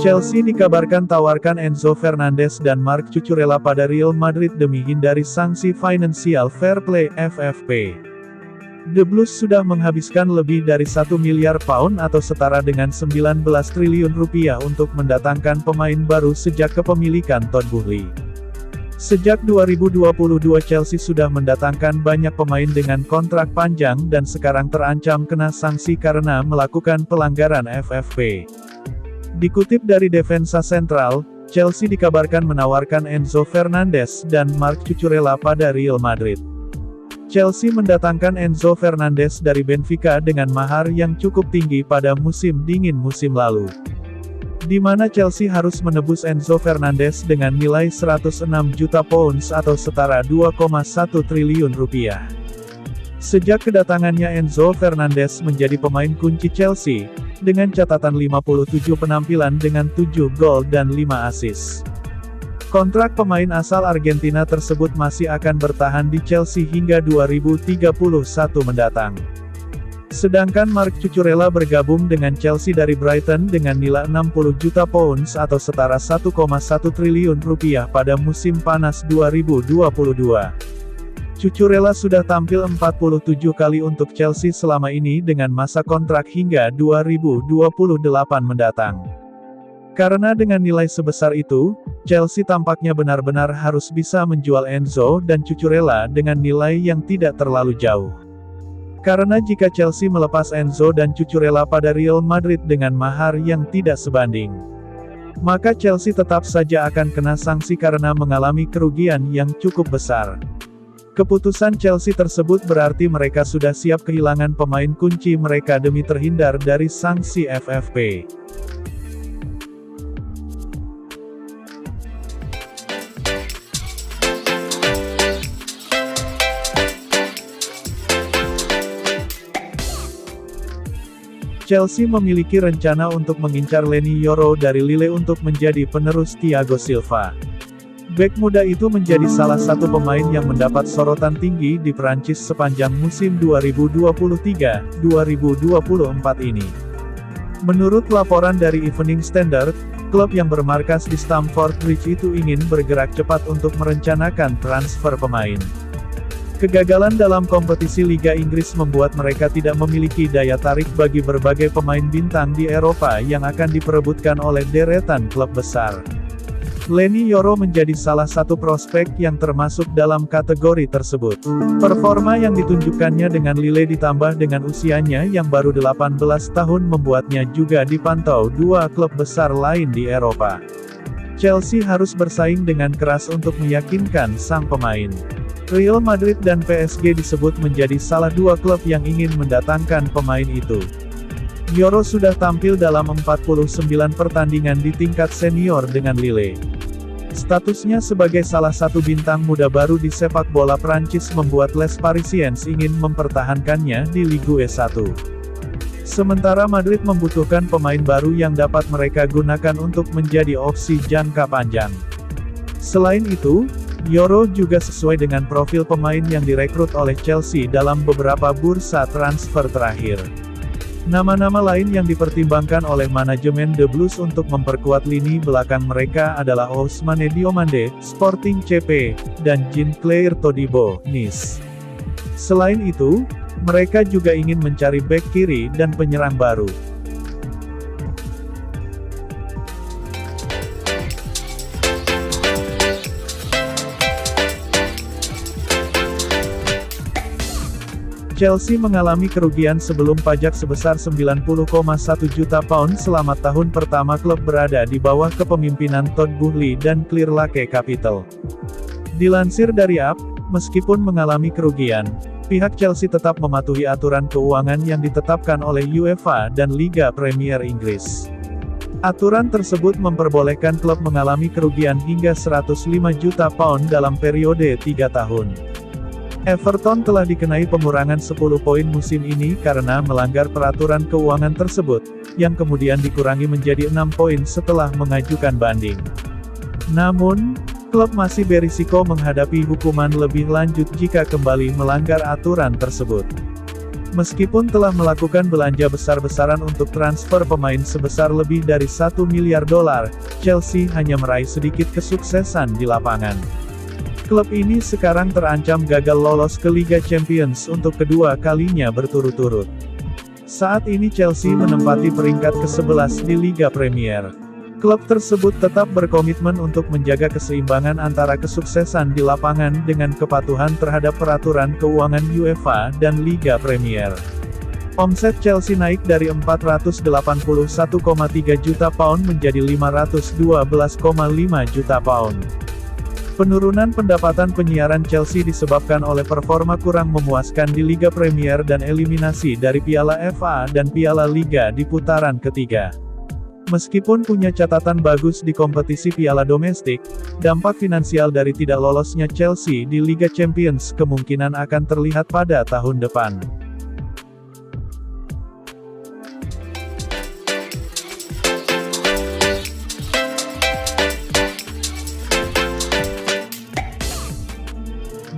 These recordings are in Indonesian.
Chelsea dikabarkan tawarkan Enzo Fernandez dan Marc Cucurella pada Real Madrid demi hindari sanksi Financial Fair Play (FFP). The Blues sudah menghabiskan lebih dari 1 miliar pound atau setara dengan 19 triliun rupiah untuk mendatangkan pemain baru sejak kepemilikan Todd Boehly. Sejak 2022 Chelsea sudah mendatangkan banyak pemain dengan kontrak panjang dan sekarang terancam kena sanksi karena melakukan pelanggaran FFP. Dikutip dari Defensa Central, Chelsea dikabarkan menawarkan Enzo Fernandez dan Marc Cucurella pada Real Madrid. Chelsea mendatangkan Enzo Fernandez dari Benfica dengan mahar yang cukup tinggi pada musim dingin musim lalu, di mana Chelsea harus menebus Enzo Fernandez dengan nilai 106 juta pounds atau setara 2,1 triliun rupiah. Sejak kedatangannya Enzo Fernandez menjadi pemain kunci Chelsea, dengan catatan 57 penampilan dengan 7 gol dan 5 assist. Kontrak pemain asal Argentina tersebut masih akan bertahan di Chelsea hingga 2031 mendatang. Sedangkan Marc Cucurella bergabung dengan Chelsea dari Brighton dengan nilai 60 juta pounds atau setara 1,1 triliun rupiah pada musim panas 2022. Cucurella sudah tampil 47 kali untuk Chelsea selama ini dengan masa kontrak hingga 2028 mendatang. Karena dengan nilai sebesar itu, Chelsea tampaknya benar-benar harus bisa menjual Enzo dan Cucurella dengan nilai yang tidak terlalu jauh. Karena jika Chelsea melepas Enzo dan Cucurella pada Real Madrid dengan mahar yang tidak sebanding, maka Chelsea tetap saja akan kena sanksi karena mengalami kerugian yang cukup besar. Keputusan Chelsea tersebut berarti mereka sudah siap kehilangan pemain kunci mereka demi terhindar dari sanksi FFP. Chelsea memiliki rencana untuk mengincar Leny Yoro dari Lille untuk menjadi penerus Thiago Silva. Bek muda itu menjadi salah satu pemain yang mendapat sorotan tinggi di Prancis sepanjang musim 2023-2024 ini. Menurut laporan dari Evening Standard, klub yang bermarkas di Stamford Bridge itu ingin bergerak cepat untuk merencanakan transfer pemain. Kegagalan dalam kompetisi Liga Inggris membuat mereka tidak memiliki daya tarik bagi berbagai pemain bintang di Eropa yang akan diperebutkan oleh deretan klub besar. Leny Yoro menjadi salah satu prospek yang termasuk dalam kategori tersebut. Performa yang ditunjukkannya dengan Lille ditambah dengan usianya yang baru 18 tahun membuatnya juga dipantau dua klub besar lain di Eropa. Chelsea harus bersaing dengan keras untuk meyakinkan sang pemain. Real Madrid dan PSG disebut menjadi salah dua klub yang ingin mendatangkan pemain itu. Yoro sudah tampil dalam 49 pertandingan di tingkat senior dengan Lille. Statusnya sebagai salah satu bintang muda baru di sepak bola Prancis membuat Les Parisiens ingin mempertahankannya di Ligue 1. Sementara Madrid membutuhkan pemain baru yang dapat mereka gunakan untuk menjadi opsi jangka panjang. Selain itu, Yoro juga sesuai dengan profil pemain yang direkrut oleh Chelsea dalam beberapa bursa transfer terakhir. Nama-nama lain yang dipertimbangkan oleh manajemen The Blues untuk memperkuat lini belakang mereka adalah Ousmane Diomande, Sporting CP, dan Jean-Claire Todibo, Nice. Selain itu, mereka juga ingin mencari bek kiri dan penyerang baru. Chelsea mengalami kerugian sebelum pajak sebesar 90,1 juta pound selama tahun pertama klub berada di bawah kepemimpinan Todd Boehly dan Clearlake Capital. Dilansir dari AP, meskipun mengalami kerugian, pihak Chelsea tetap mematuhi aturan keuangan yang ditetapkan oleh UEFA dan Liga Premier Inggris. Aturan tersebut memperbolehkan klub mengalami kerugian hingga 105 juta pound dalam periode 3 tahun. Everton telah dikenai pengurangan 10 poin musim ini karena melanggar peraturan keuangan tersebut, yang kemudian dikurangi menjadi 6 poin setelah mengajukan banding. Namun, klub masih berisiko menghadapi hukuman lebih lanjut jika kembali melanggar aturan tersebut. Meskipun telah melakukan belanja besar-besaran untuk transfer pemain sebesar lebih dari $1 miliar, Chelsea hanya meraih sedikit kesuksesan di lapangan. Klub ini sekarang terancam gagal lolos ke Liga Champions untuk kedua kalinya berturut-turut. Saat ini Chelsea menempati peringkat ke-11 di Liga Premier. Klub tersebut tetap berkomitmen untuk menjaga keseimbangan antara kesuksesan di lapangan dengan kepatuhan terhadap peraturan keuangan UEFA dan Liga Premier. Omset Chelsea naik dari 481,3 juta pound menjadi 512,5 juta pound. Penurunan pendapatan penyiaran Chelsea disebabkan oleh performa kurang memuaskan di Liga Premier dan eliminasi dari Piala FA dan Piala Liga di putaran ketiga. Meskipun punya catatan bagus di kompetisi piala domestik, dampak finansial dari tidak lolosnya Chelsea di Liga Champions kemungkinan akan terlihat pada tahun depan.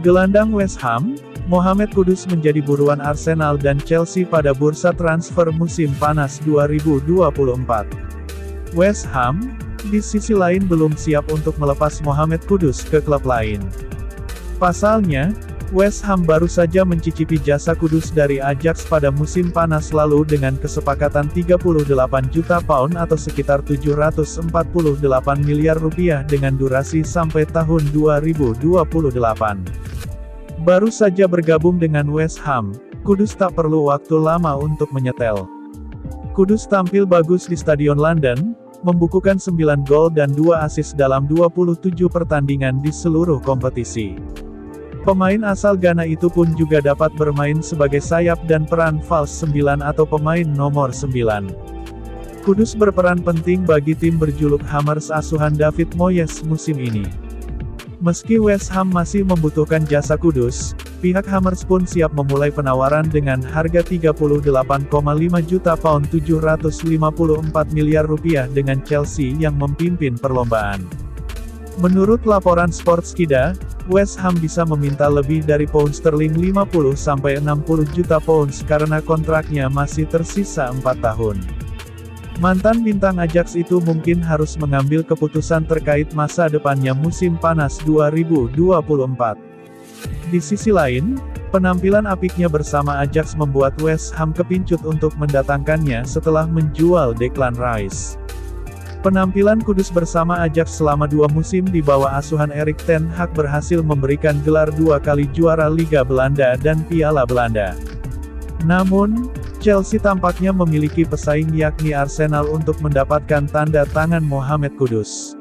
Gelandang West Ham, Mohamed Kudus menjadi buruan Arsenal dan Chelsea pada bursa transfer musim panas 2024. West Ham, di sisi lain belum siap untuk melepas Mohamed Kudus ke klub lain. Pasalnya, West Ham baru saja mencicipi jasa Kudus dari Ajax pada musim panas lalu dengan kesepakatan 38 juta pound atau sekitar 748 miliar rupiah dengan durasi sampai tahun 2028. Baru saja bergabung dengan West Ham, Kudus tak perlu waktu lama untuk menyetel. Kudus tampil bagus di Stadion London, membukukan 9 gol dan 2 assist dalam 27 pertandingan di seluruh kompetisi. Pemain asal Ghana itu pun juga dapat bermain sebagai sayap dan peran false 9 atau pemain nomor 9. Kudus berperan penting bagi tim berjuluk Hammers asuhan David Moyes musim ini. Meski West Ham masih membutuhkan jasa Kudus, pihak Hammers pun siap memulai penawaran dengan harga 38,5 juta pound 754 miliar rupiah dengan Chelsea yang memimpin perlombaan. Menurut laporan Sportskida, West Ham bisa meminta lebih dari pound sterling 50-60 juta pounds karena kontraknya masih tersisa 4 tahun. Mantan bintang Ajax itu mungkin harus mengambil keputusan terkait masa depannya musim panas 2024. Di sisi lain, penampilan apiknya bersama Ajax membuat West Ham kepincut untuk mendatangkannya setelah menjual Declan Rice. Penampilan Kudus bersama Ajax selama 2 musim di bawah asuhan Erik ten Hag berhasil memberikan gelar 2 kali juara Liga Belanda dan Piala Belanda. Namun, Chelsea tampaknya memiliki pesaing yakni Arsenal untuk mendapatkan tanda tangan Mohamed Kudus.